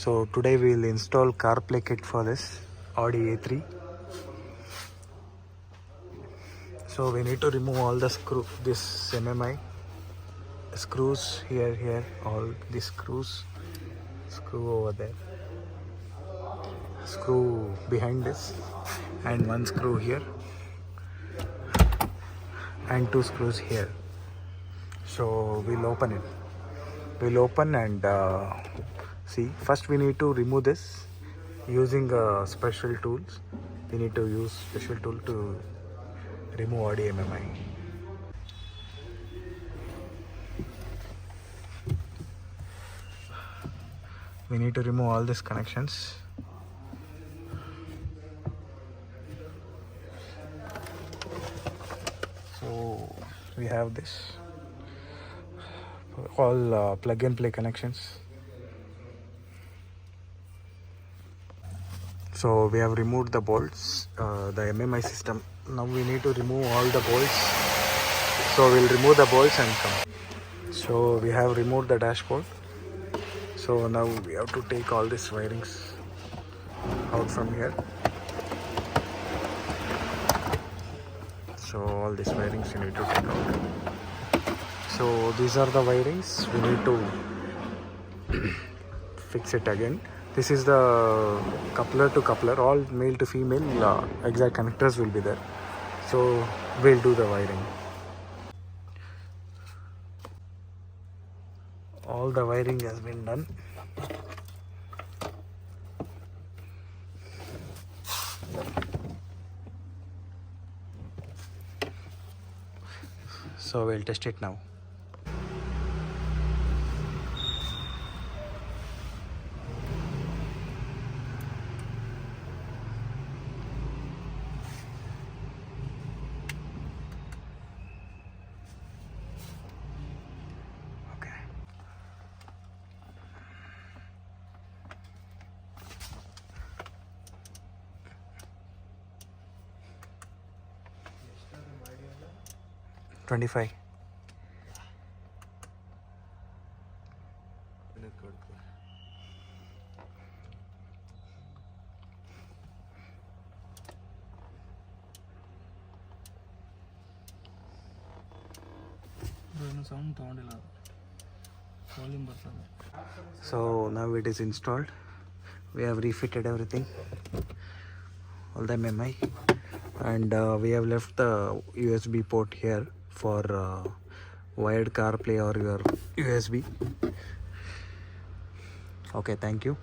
So today we will install CarPlay kit for this Audi A3. So we need to remove all the this MMI screws here, all these screw over there, screw behind this, and one screw here, and two screws here. So we'll open it. We'll open and see. First we need to remove this using special tools. We need to use special tool to remove Audi MMI. We need to remove all these connections. So we have this all plug and play connections. So we have removed the bolts, the MMI system. Now we need to remove all the bolts. So we'll remove the bolts and come. So we have removed the dashboard. So now we have to take all these wirings out from here. So all these wirings you need to take out. So these are the wirings. We need to fix it again. This is the coupler to coupler. All male to female exact connectors will be there. So we'll do the wiring. All the wiring has been done. So we'll test it now. Okay. $25. So now it is installed. We have refitted everything, all the MMI, and we have left the USB port here for wired CarPlay or your USB. Okay, thank you.